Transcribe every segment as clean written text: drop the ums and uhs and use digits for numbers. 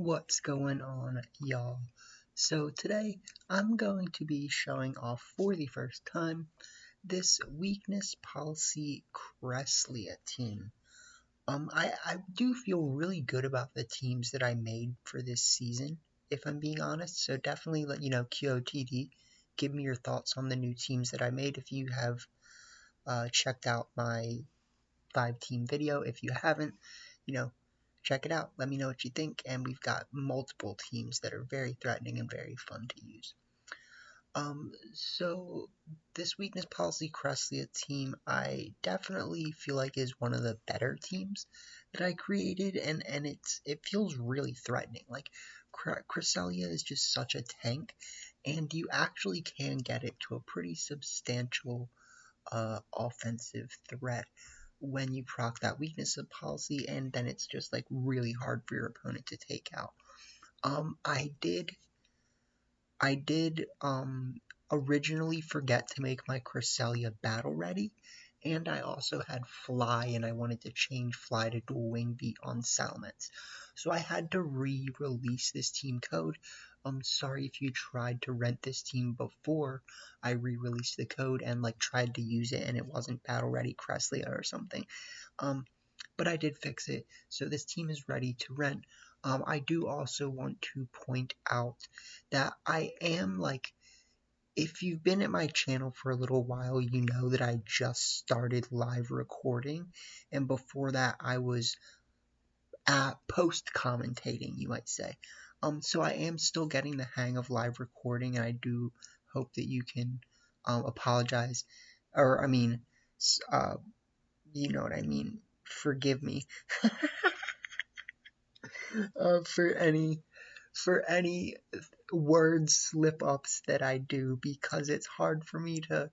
What's going on, y'all? So today I'm going to be showing off for the first time this weakness policy Cresselia team. I do feel really good about the teams that I made for this season, if I'm being honest. So definitely let QOTD, give me your thoughts on the new teams that I made if you have checked out my 5-team video. If you haven't, check it out. Let me know what you think. And we've got multiple teams that are very threatening and very fun to use. So this weakness policy Cresselia team, I definitely feel like is one of the better teams that I created, and it feels really threatening. Like Cresselia is just such a tank, and you actually can get it to a pretty substantial offensive threat when you proc that weakness of policy, and then it's just like really hard for your opponent to take out. I did originally forget to make my Cresselia battle ready, and I also had fly, and I wanted to change fly to dual wing beat on Salamence. So I had to re-release this team code. Sorry if you tried to rent this team before I re-released the code and like tried to use it and it wasn't battle ready Cresselia or something. But I did fix it, so this team is ready to rent. I do also want to point out that I am like, if you've been at my channel for a little while, you know that I just started live recording, and before that I was at post commentating, you might say. So I am still getting the hang of live recording, and I do hope that you can apologize, or I mean, you know what I mean. Forgive me for any word slip ups that I do, because it's hard for me to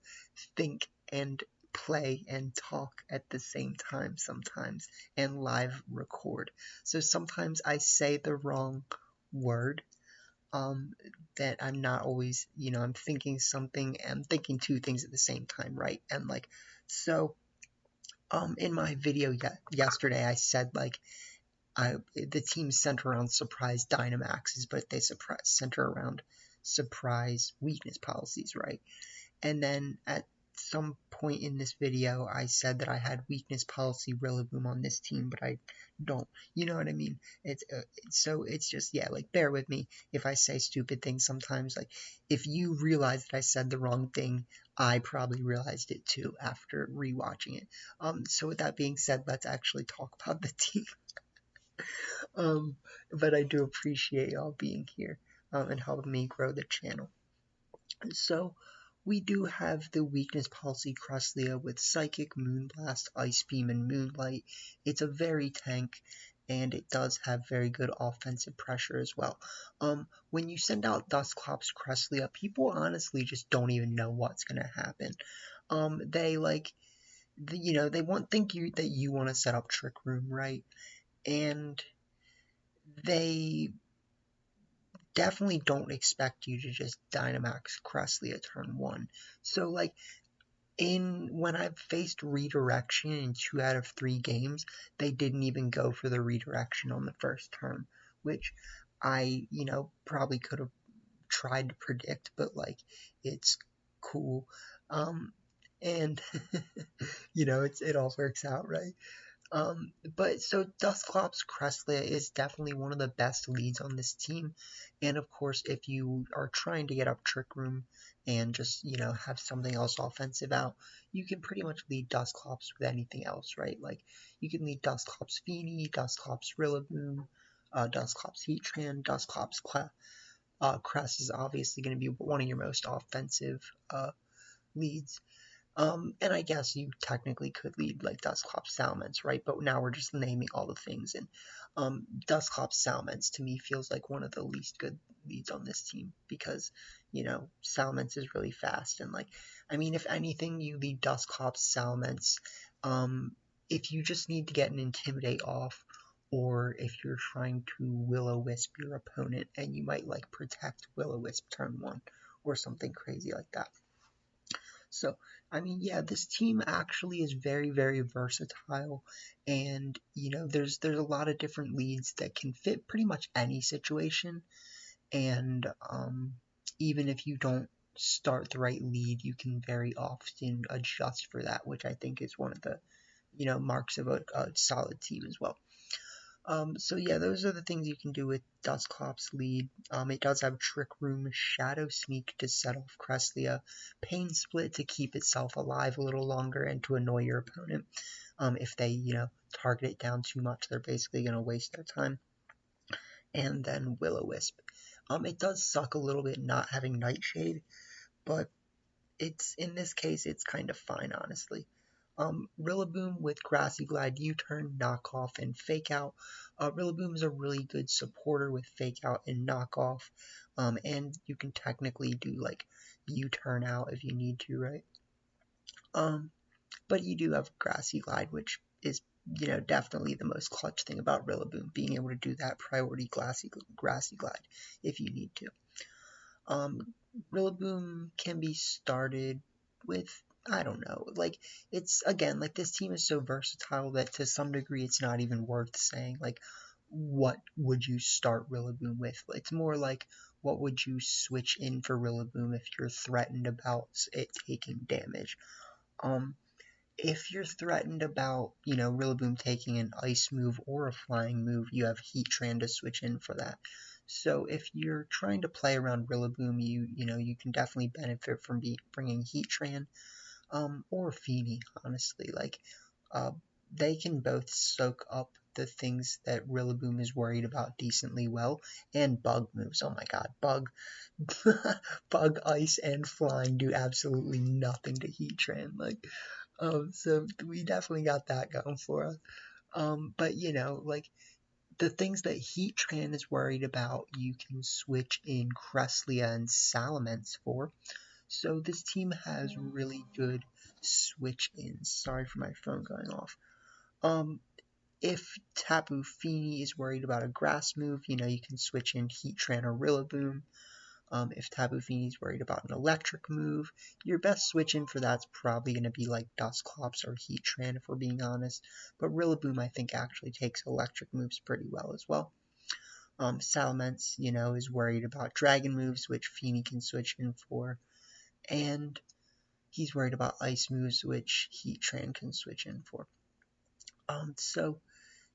think and play and talk at the same time sometimes and live record. So sometimes I say the wrong word, that I'm not always, I'm thinking something and thinking two things at the same time, right? And like, so in my video yesterday I said like the team center around surprise Dynamaxes, but they center around surprise weakness policies, right? And then at some point in this video, I said that I had weakness policy Rillaboom on this team, but I don't. You know what I mean? So it's just, yeah, like, bear with me if I say stupid things sometimes. Like, if you realize that I said the wrong thing, I probably realized it too after rewatching it. So with that being said, let's actually talk about the team. But I do appreciate y'all being here and helping me grow the channel. So we do have the weakness policy Cresselia with Psychic, Moonblast, Ice Beam, and Moonlight. It's a very tank, and it does have very good offensive pressure as well. When you send out Dusclops Cresselia, people honestly just don't even know what's gonna happen. They like, they think that you want to set up Trick Room, right? And they definitely don't expect you to just Dynamax Cresselia turn 1. So like, when I've faced redirection in 2 out of 3 games, they didn't even go for the redirection on the first turn, which I, probably could have tried to predict, but like, it's cool. And it all works out, right? But so Dusclops Cresselia is definitely one of the best leads on this team, and of course if you are trying to get up Trick Room and just, have something else offensive out, you can pretty much lead Dusclops with anything else, right? Like, you can lead Dusclops Feeny, Dusclops Rillaboom, Dusclops Heatran, Dusclops Cress is obviously going to be one of your most offensive leads. And I guess you technically could lead like Dusclops Salamence, right? But now we're just naming all the things, and Dusclops Salamence to me feels like one of the least good leads on this team, because, Salamence is really fast, and like, I mean, if anything, you lead Dusclops Salamence if you just need to get an Intimidate off, or if you're trying to Will-O-Wisp your opponent and you might like protect Will-O-Wisp turn 1 or something crazy like that. So, I mean, yeah, this team actually is very, very versatile, and there's a lot of different leads that can fit pretty much any situation, and even if you don't start the right lead, you can very often adjust for that, which I think is one of the marks of a solid team as well. So yeah, those are the things you can do with Dusclops lead. It does have Trick Room, Shadow Sneak to set off Cresselia, Pain Split to keep itself alive a little longer and to annoy your opponent. If they, target it down too much, they're basically going to waste their time. And then Will-O-Wisp. It does suck a little bit not having Nightshade, but in this case, it's kind of fine, honestly. Rillaboom with Grassy Glide, U-Turn, Knockoff, and Fake Out. Rillaboom is a really good supporter with Fake Out and Knockoff, and you can technically do like U-Turn out if you need to, right? But you do have Grassy Glide, which is definitely the most clutch thing about Rillaboom, being able to do that priority Grassy Glide if you need to. Rillaboom can be started with, I don't know, like, it's, again, like, this team is so versatile that to some degree it's not even worth saying, like, what would you start Rillaboom with? It's more like, what would you switch in for Rillaboom if you're threatened about it taking damage? If you're threatened about, Rillaboom taking an ice move or a flying move, you have Heatran to switch in for that. So if you're trying to play around Rillaboom, you can definitely benefit from bringing Heatran, or Feeny, honestly. Like, they can both soak up the things that Rillaboom is worried about decently well, and Bug moves. Oh my god, Bug, Bug, Ice, and Flying do absolutely nothing to Heatran. Like, so we definitely got that going for us. But like, the things that Heatran is worried about, you can switch in Cresselia and Salamence for. So this team has really good switch-ins. Sorry for my phone going off. If Tapu Fini is worried about a grass move, you can switch in Heatran or Rillaboom. If Tapu Fini is worried about an electric move, your best switch in for that's probably going to be like Dusclops or Heatran, if we're being honest. But Rillaboom, I think, actually takes electric moves pretty well as well. Salamence, is worried about dragon moves, which Fini can switch in for. And he's worried about ice moves, which Heatran can switch in for. So,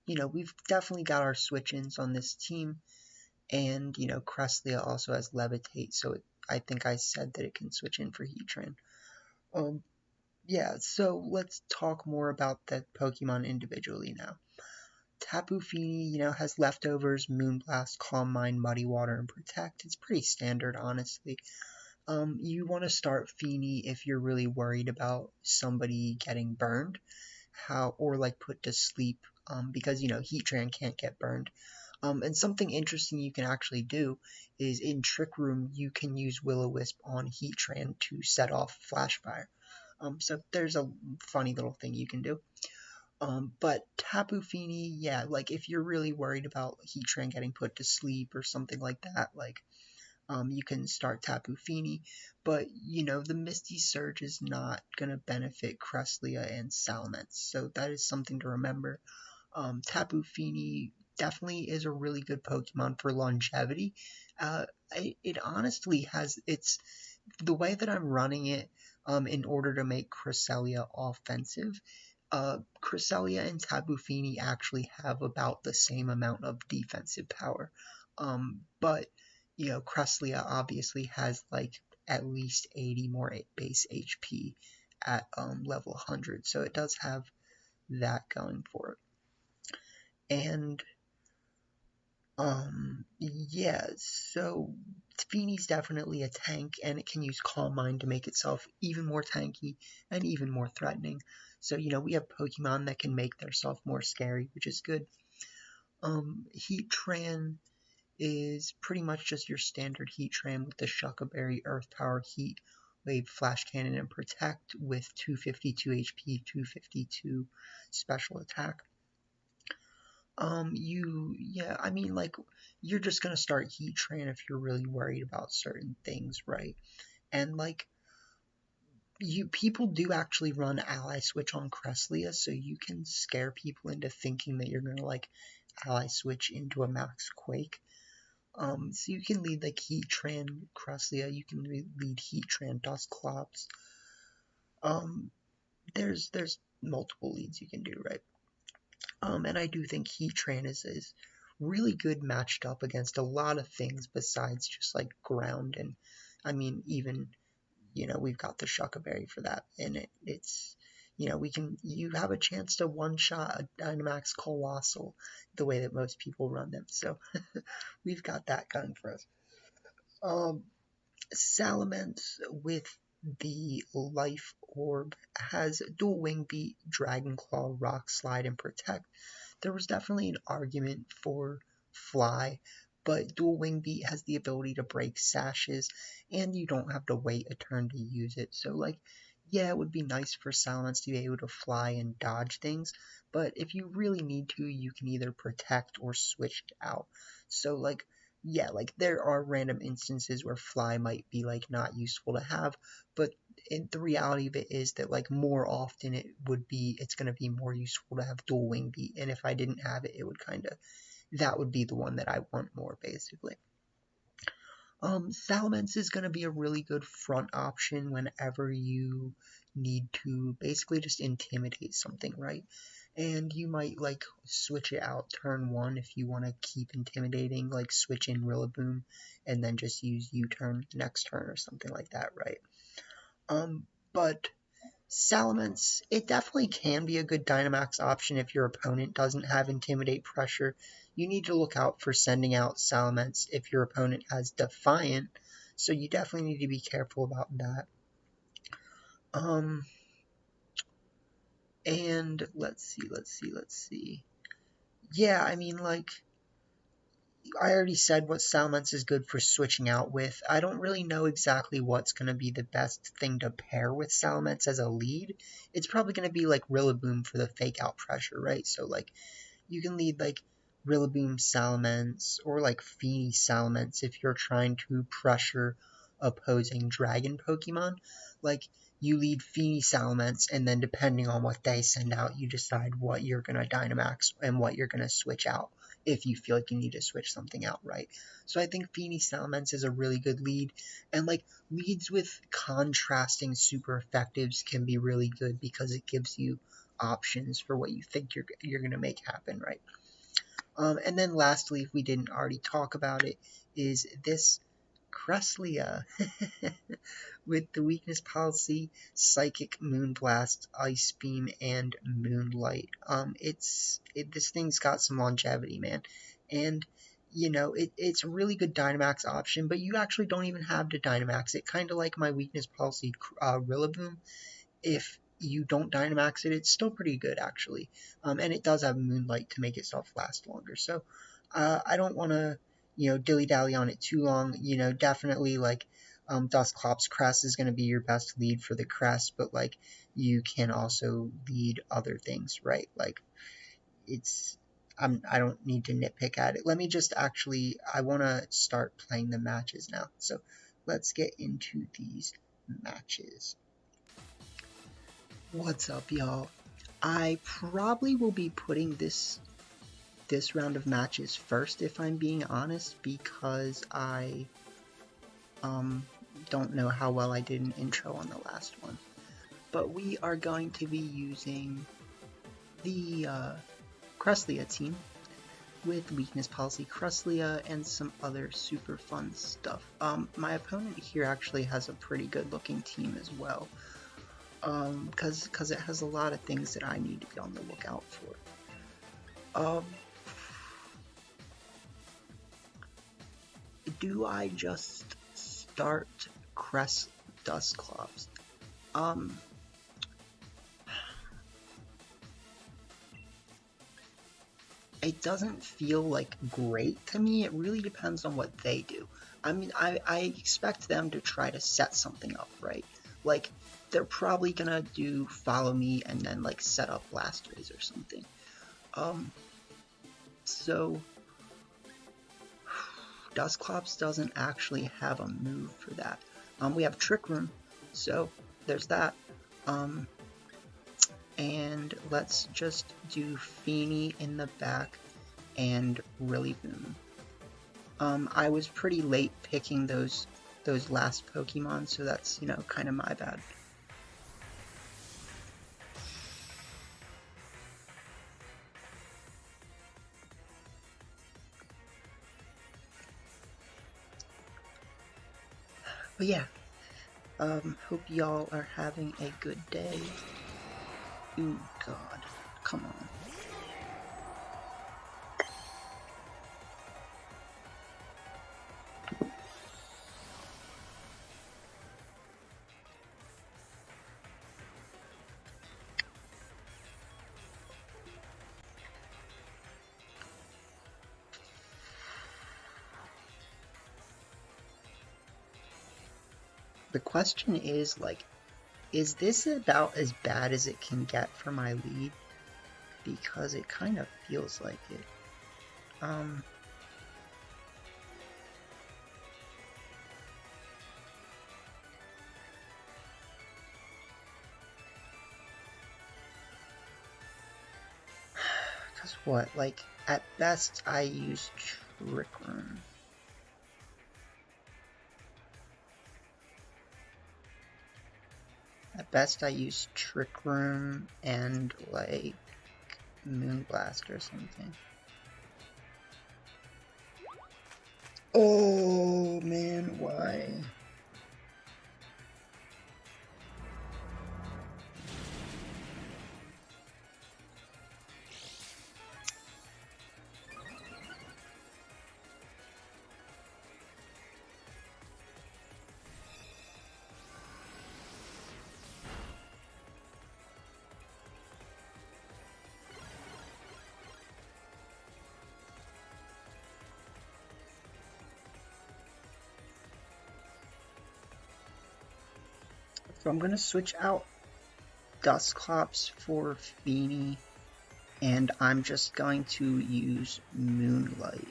we've definitely got our switch-ins on this team. And, Cresselia also has Levitate, so I think I said that it can switch in for Heatran. Yeah, so let's talk more about that Pokemon individually now. Tapu Fini, has leftovers, Moonblast, Calm Mind, Muddy Water, and Protect. It's pretty standard, honestly. You want to start Fini if you're really worried about somebody getting burned, or like put to sleep, because, Heatran can't get burned. And something interesting you can actually do is in Trick Room, you can use Will-O-Wisp on Heatran to set off Flashfire. So there's a funny little thing you can do. But Tapu Fini, yeah, like if you're really worried about Heatran getting put to sleep or something like that, like, you can start Tapu Fini, but, the Misty Surge is not going to benefit Cresselia and Salamence, so that is something to remember. Tapu Fini definitely is a really good Pokemon for longevity. It honestly has, the way that I'm running it, in order to make Cresselia offensive, Cresselia and Tapu Fini actually have about the same amount of defensive power. But, Cresselia obviously has like at least 80 more base HP at level 100, so it does have that going for it. And yeah, so Fini's definitely a tank, and it can use Calm Mind to make itself even more tanky and even more threatening. So, we have Pokemon that can make themselves more scary, which is good. Heatran is pretty much just your standard Heatran with the Shuca Berry, Earth Power, Heat Wave, Flash Cannon, and Protect with 252 HP, 252 special attack. I mean, like, you're just gonna start Heatran if you're really worried about certain things, right? And, like, people do actually run ally switch on Cresselia, so you can scare people into thinking that you're gonna like ally switch into a Max Quake. So you can lead like Heatran Cresselia, you can lead Heatran Dusclops. There's multiple leads you can do, right? And I do think Heatran is really good matched up against a lot of things besides just like ground, and I mean even we've got the Shuckleberry for that, and it's you have a chance to one-shot a Dynamax Colossal the way that most people run them, so we've got that going for us. Salamence with the Life Orb has Dual Wing Beat, Dragon Claw, Rock Slide, and Protect. There was definitely an argument for Fly, but Dual Wing Beat has the ability to break sashes, and you don't have to wait a turn to use it. So, like, yeah, it would be nice for Salamence to be able to fly and dodge things, but if you really need to, you can either protect or switch it out. So, like, yeah, like there are random instances where Fly might be like not useful to have, but the reality of it is that like more often it's going to be more useful to have Dual Wing Beat, and if I didn't have it, it would that would be the one that I want more basically. Salamence is going to be a really good front option whenever you need to basically just intimidate something, right? And you might like switch it out turn 1 if you want to keep intimidating, like switch in Rillaboom and then just use U-turn next turn or something like that, right? But Salamence, it definitely can be a good Dynamax option if your opponent doesn't have Intimidate Pressure. You need to look out for sending out Salamence if your opponent has Defiant, so you definitely need to be careful about that. And let's see. Yeah, I mean, like, I already said what Salamence is good for switching out with. I don't really know exactly what's going to be the best thing to pair with Salamence as a lead. It's probably going to be like Rillaboom for the fake out pressure, right? So like you can lead like Rillaboom Salamence or like Feeny Salamence if you're trying to pressure opposing dragon Pokemon. Like you lead Feeny Salamence, and then depending on what they send out, you decide what you're going to Dynamax and what you're going to switch out if you feel like you need to switch something out, right? So I think Feeny Salamence is a really good lead, and like leads with contrasting super effectives can be really good because it gives you options for what you think you're going to make happen, right? And then lastly, if we didn't already talk about it, is this Cresselia with the weakness policy, Psychic, Moonblast, Ice Beam, and Moonlight. This thing's got some longevity, man, and it's a really good Dynamax option, but you actually don't even have to Dynamax it. Kind of like my weakness policy, Rillaboom. If you don't Dynamax it, it's still pretty good actually, and it does have Moonlight to make itself last longer. So I don't want to dilly-dally on it too long. Definitely like Dusclops Cress is going to be your best lead for the Cress, but like you can also lead other things, right? Like I don't need to nitpick at it. Let me just I want to start playing the matches now. So let's get into these matches. What's up, y'all? I probably will be putting this round of matches first, if I'm being honest, because I don't know how well I did an intro on the last one. But we are going to be using the Cresselia team with weakness policy Cresselia and some other super fun stuff. My opponent here actually has a pretty good looking team as well, because it has a lot of things that I need to be on the lookout for. Do I just start Cress Dusclops? It doesn't feel like great to me. It really depends on what they do. I mean, I expect them to try to set something up, right? Like, they're probably gonna do Follow Me and then, like, set up Blastoise or something. So Dusclops doesn't actually have a move for that. We have Trick Room, so there's that. And let's just do Feeny in the back and Rillaboom. I was pretty late picking those last Pokemon, so that's, you know, kind of my bad. But yeah, hope y'all are having a good day. Ooh, God, come on. The question is, like, is this about as bad as it can get for my lead? Because it kind of feels like it. Cause what? Like, at best I use Trick Room. At best I use Trick Room and, like, Moonblast or something. Oh man, why? So I'm gonna switch out Dusclops for Feeny, and I'm just going to use Moonlight.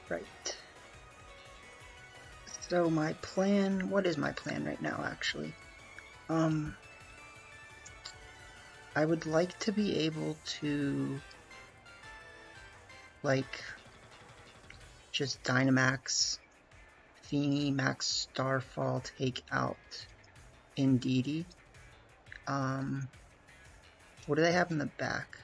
Right. So my plan, what is my plan right now actually? I would like to be able to, like, just Dynamax Feeny, Max Starfall, take out Indeedee. What do they have in the back?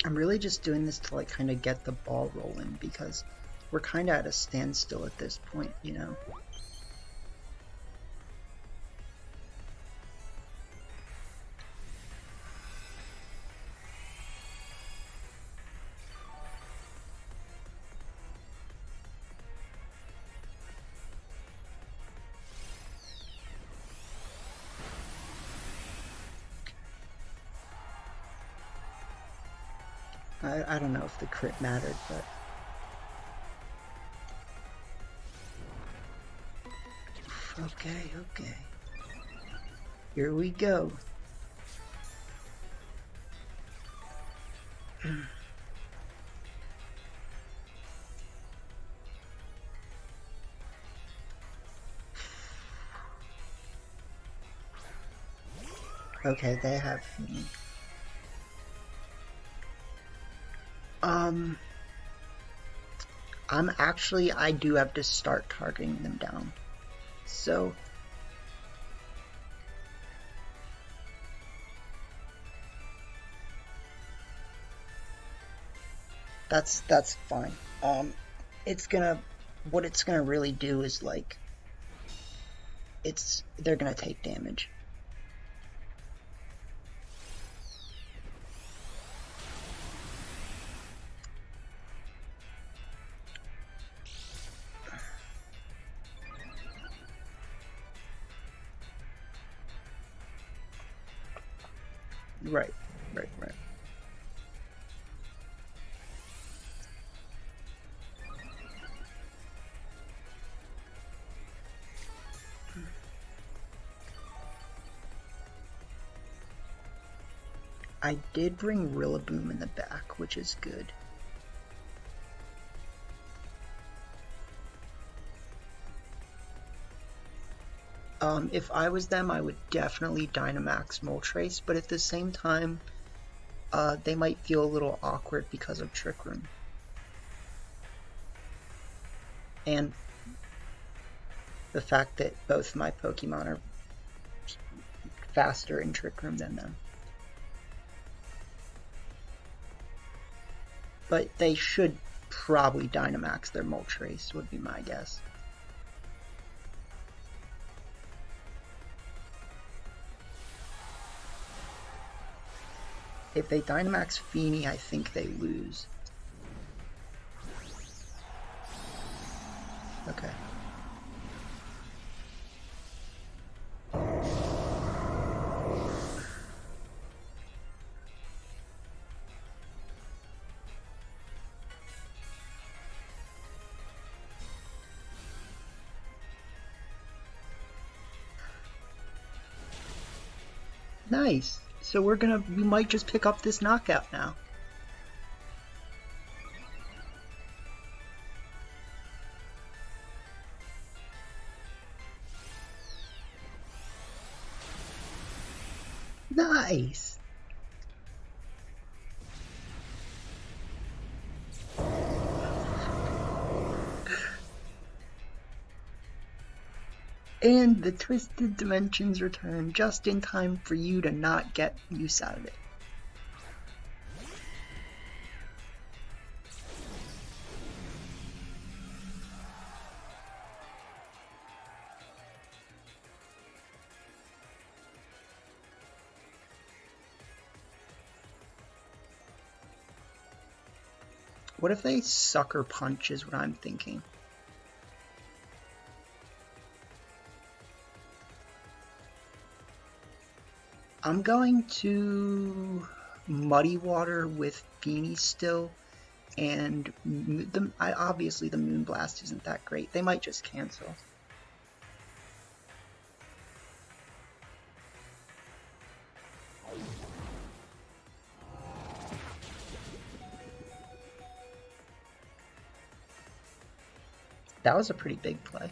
I'm really just doing this to, like, kind of get the ball rolling, because we're kind of at a standstill at this point, you know? I don't know if the crit mattered, but... Okay. Here we go. Okay, they have me. I do have to start targeting them down. So that's fine. What it's gonna really do is like they're gonna take damage. Right. I did bring Rillaboom in the back, which is good. If I was them, I would definitely Dynamax Moltres, but at the same time, they might feel a little awkward because of Trick Room. And the fact that both my Pokemon are faster in Trick Room than them. But they should probably Dynamax their Moltres, would be my guess. If they Dynamax Feeny, I think they lose. Okay. Nice. So we might just pick up this knockout now. Nice. And the Twisted Dimensions return just in time for you to not get use out of it. What if they Sucker Punch is what I'm thinking. I'm going to Muddy Water with Beanie still, and obviously the Moonblast isn't that great. They might just cancel. That was a pretty big play.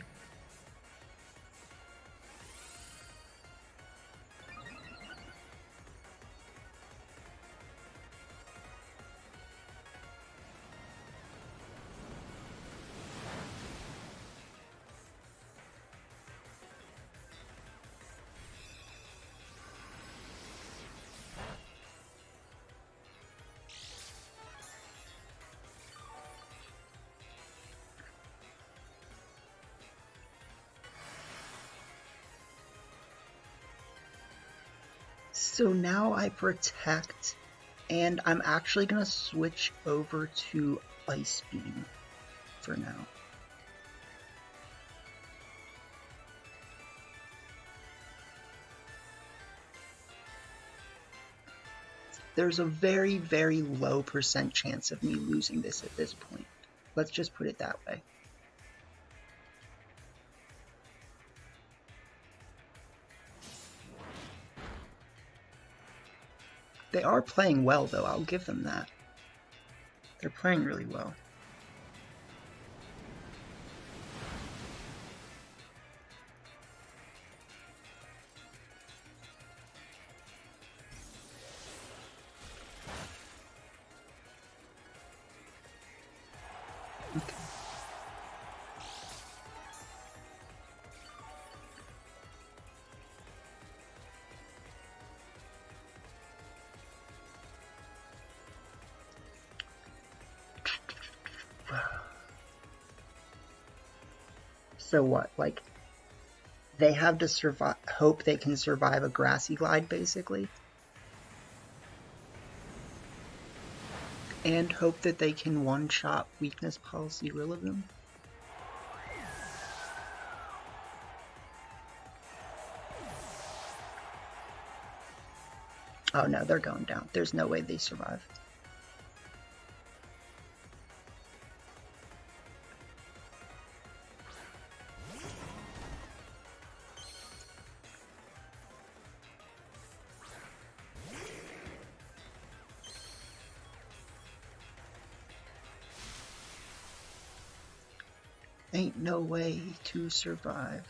So now I protect, and I'm actually going to switch over to Ice Beam for now. There's a very, very low % chance of me losing this at this point. Let's just put it that way. They are playing well, though. I'll give them that. They're playing really well. Okay. So what? Like, they have to survive, hope they can survive a grassy glide, basically, and hope that they can one-shot weakness policy Rillaboom. Oh no, they're going down. There's no way they survive. Ain't no way to survive.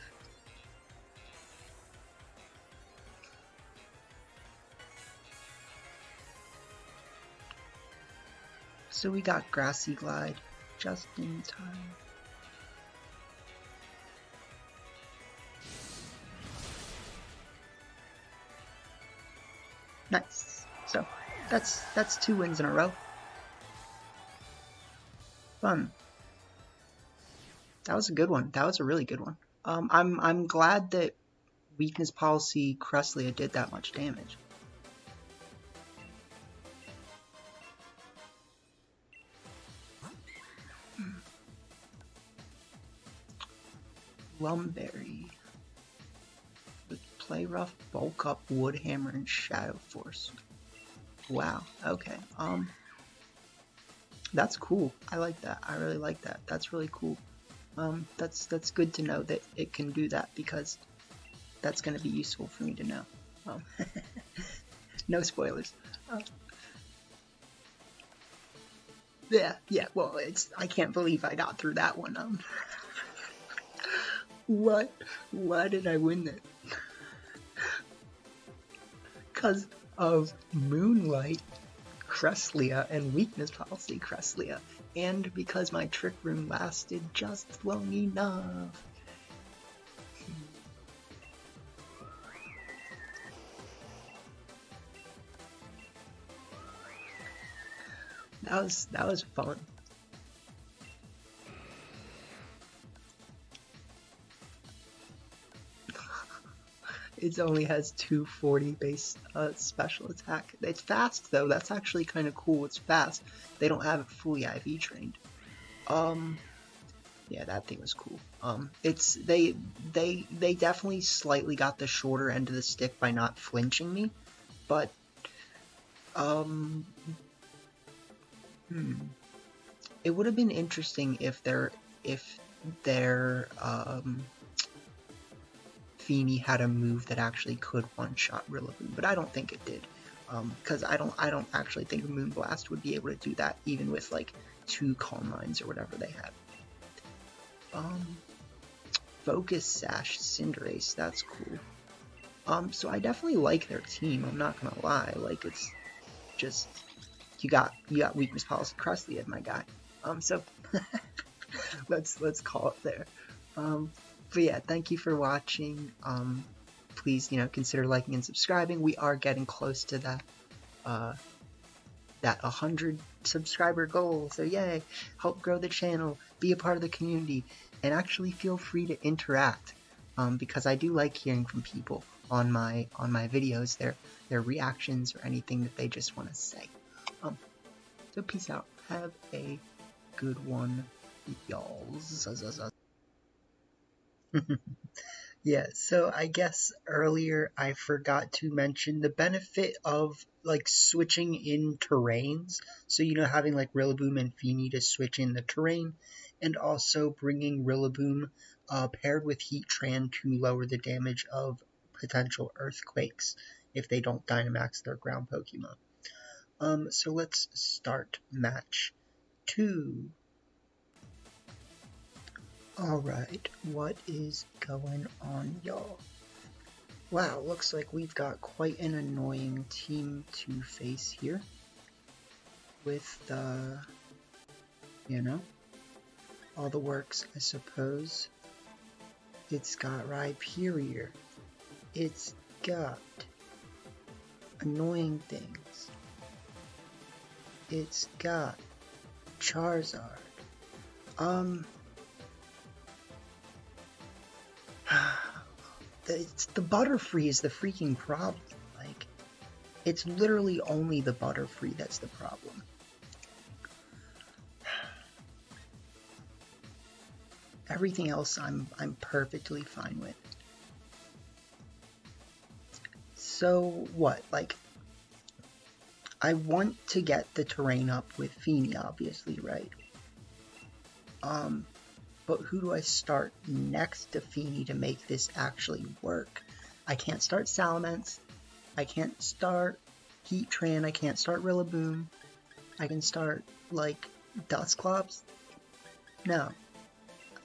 So we got Grassy Glide just in time. Nice. So that's 2 wins in a row. Fun. That was a good one. That was a really good one. I'm glad that weakness policy Cresselia did that much damage. Lumberry with Play Rough, Bulk Up, Wood Hammer, and Shadow Force. Wow. Okay. That's cool. I like that. I really like that. That's really cool. That's good to know that it can do that, because that's going to be useful for me to know. No spoilers. Yeah. Well, I can't believe I got through that one. What? Why did I win that? Because of Moonlight Cresselia and Weakness Policy Cresselia, and because my Trick Room lasted just long enough. That was fun. It only has 240 base special attack. It's fast though. That's actually kind of cool. It's fast. They don't have it fully IV trained. Yeah, that thing was cool. It's they definitely slightly got the shorter end of the stick by not flinching me, but it would have been interesting if their Feeny had a move that actually could one-shot Rillaboom, but I don't think it did, because I don't actually think Moonblast would be able to do that, even with like 2 Calm Minds or whatever they had. Focus Sash Cinderace, that's cool. So I definitely like their team. I'm not gonna lie. Like, it's just you got Weakness Policy Cresselia, my guy. So let's call it there. But yeah, thank you for watching. Please, consider liking and subscribing. We are getting close to that 100 subscriber goal. So yay! Help grow the channel, be a part of the community, and actually feel free to interact, because I do like hearing from people on my videos, their reactions or anything that they just want to say. So peace out. Have a good one, y'all. Yeah, so I guess earlier I forgot to mention the benefit of like switching in terrains. So, having like Rillaboom and Feeny to switch in the terrain, and also bringing Rillaboom paired with Heatran to lower the damage of potential earthquakes if they don't Dynamax their ground Pokemon. So let's start match 2. Alright, what is going on, y'all? Wow, looks like we've got quite an annoying team to face here. With, all the works, I suppose. It's got Rhyperior. It's got annoying things. It's got Charizard. It's the Butterfree is the freaking problem. Like, it's literally only the Butterfree that's the problem. Everything else I'm perfectly fine with. So what? Like, I want to get the terrain up with Feeny, obviously, right? But who do I start next to Feeny to make this actually work? I can't start Salamence. I can't start Heatran. I can't start Rillaboom. I can start, like, Dusclops. No.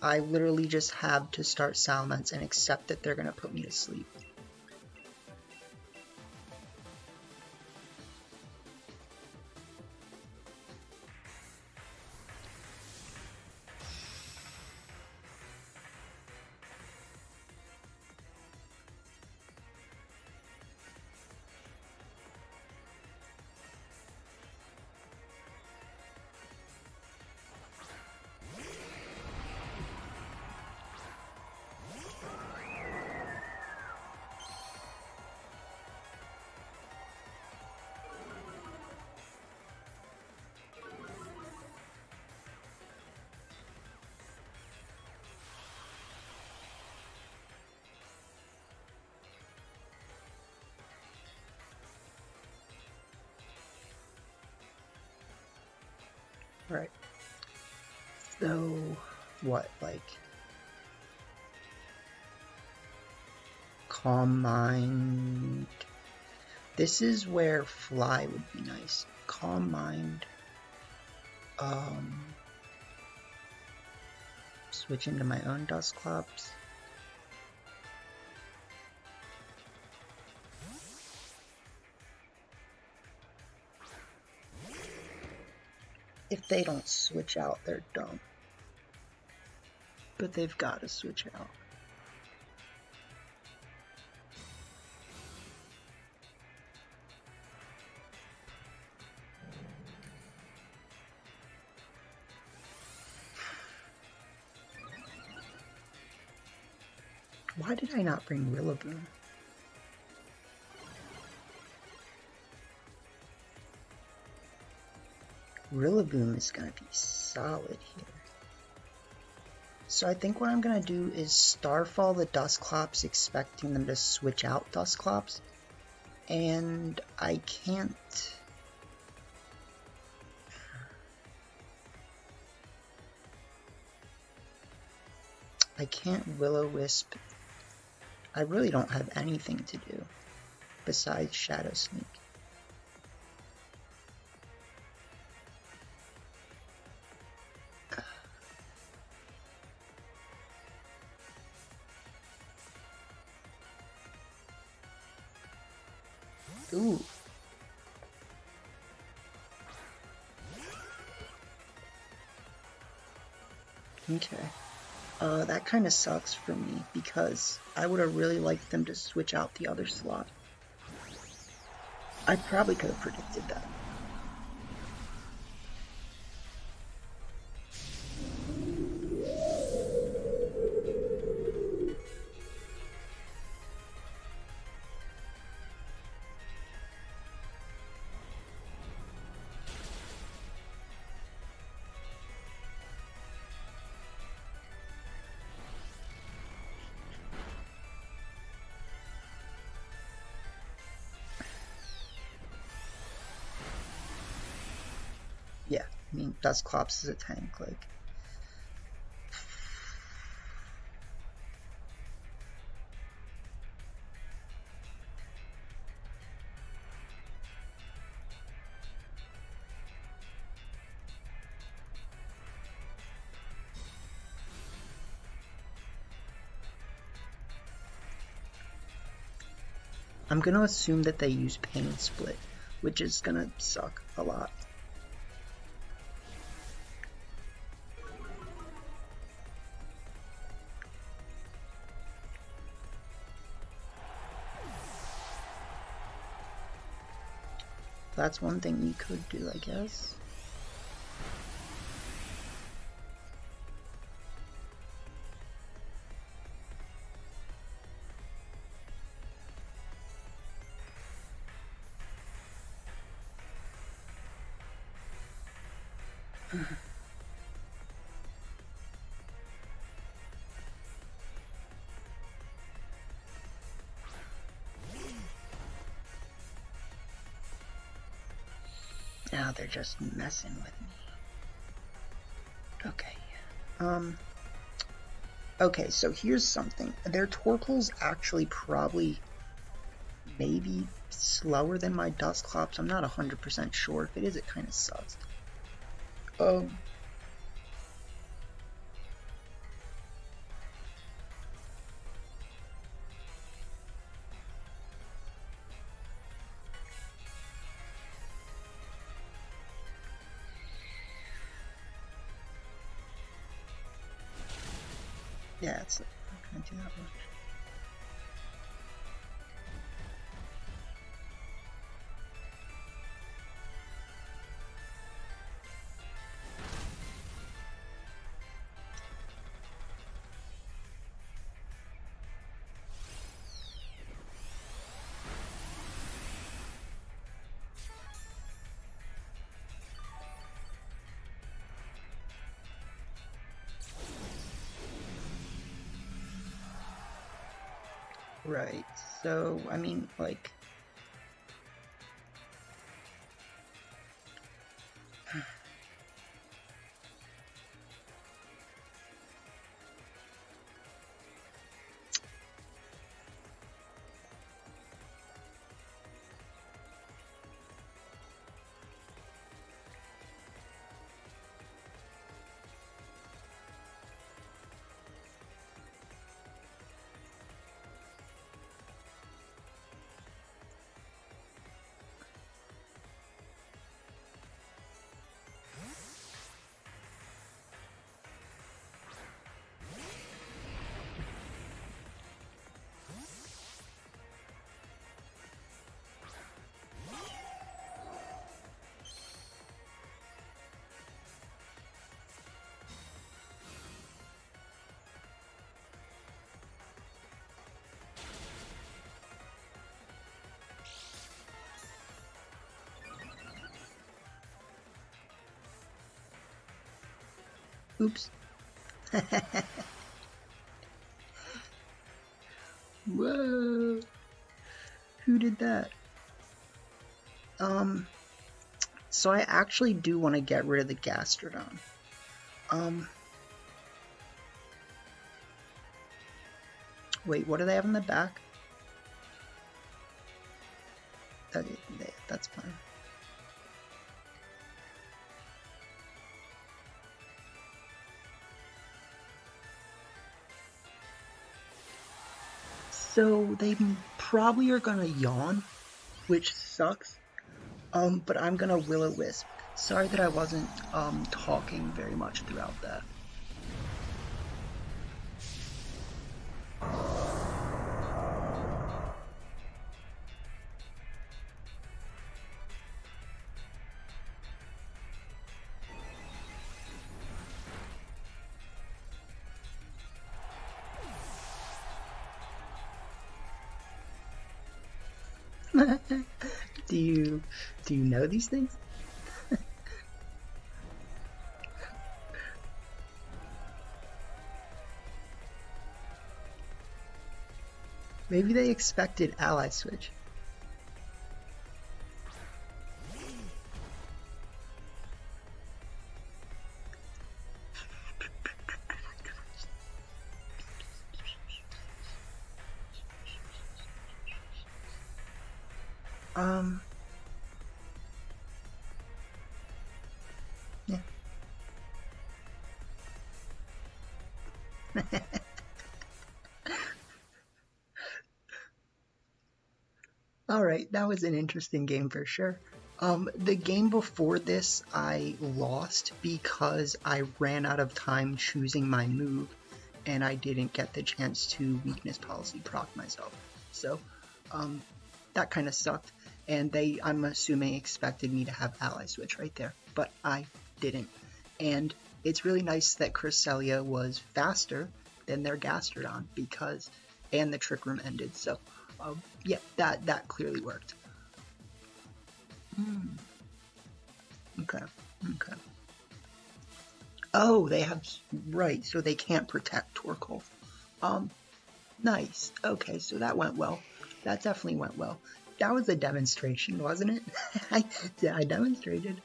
I literally just have to start Salamence and accept that they're going to put me to sleep. Right. So, what, like, Calm Mind. This is where Fly would be nice. Calm Mind. Switch into my own Dusclops. If they don't switch out, they're dumb. But they've got to switch out. Why did I not bring Rillaboom? Rillaboom is going to be solid here. So I think what I'm going to do is Starfall the Dusclops, expecting them to switch out Dusclops. And I can't... Will-O-Wisp. I really don't have anything to do besides Shadow Sneak. Ooh. Okay. That kind of sucks for me because I would have really liked them to switch out the other slot. I probably could have predicted that. Yeah, I mean, Dusclops is a tank, like. I'm gonna assume that they use Pain Split, which is gonna suck a lot. That's one thing we could do, I guess. Now they're just messing with me. Okay. Okay, so here's something. Their Torkoal's actually probably maybe slower than my Dusclops. I'm not 100% sure. If it is, it kind of sucks. Yeah, it's not gonna do that much. Right, so, I mean, like... Oops. Whoa! Who did that? So I actually do want to get rid of the Gastrodon. Wait, what do they have in the back? That's fine. So they probably are gonna yawn, which sucks. But I'm gonna Will-O-Wisp. Sorry that I wasn't talking very much throughout that. Do you know these things? Maybe they expected ally switch. Yeah. Alright, that was an interesting game for sure. The game before this I lost because I ran out of time choosing my move and I didn't get the chance to weakness policy proc myself. So, that kind of sucked. and they, I'm assuming, expected me to have ally switch right there, but I didn't. And it's really nice that Cresselia was faster than their Gastrodon because, and the Trick Room ended. So, yeah, that clearly worked. Okay, okay. Oh, they have, right, so they can't protect Torkoal. Nice. Okay, so that went well. That definitely went well. That was a demonstration, wasn't it? I demonstrated.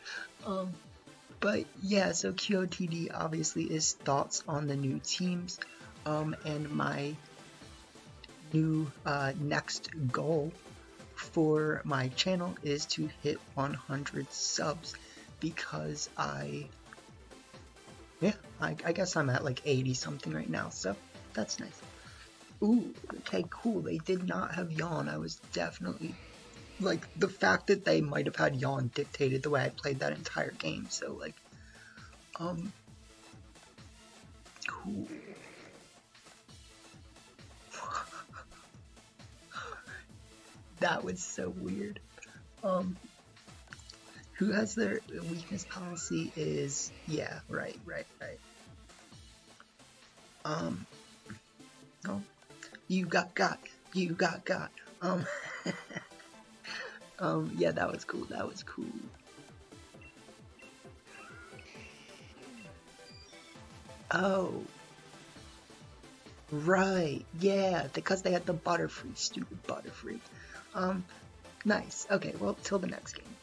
But yeah, so QOTD obviously is thoughts on the new teams. And my new next goal for my channel is to hit 100 subs because I guess I'm at like 80 something right now, so that's nice. Ooh, okay, cool. They did not have Yawn. I was definitely, like, the fact that they might have had Yawn dictated the way I played that entire game, so, like, cool. That was so weird. Who has their weakness policy is, yeah, right. Oh, you got, yeah, that was cool, Oh, right, yeah, because they had the Butterfree, stupid Butterfree. Nice, okay, well, till the next game.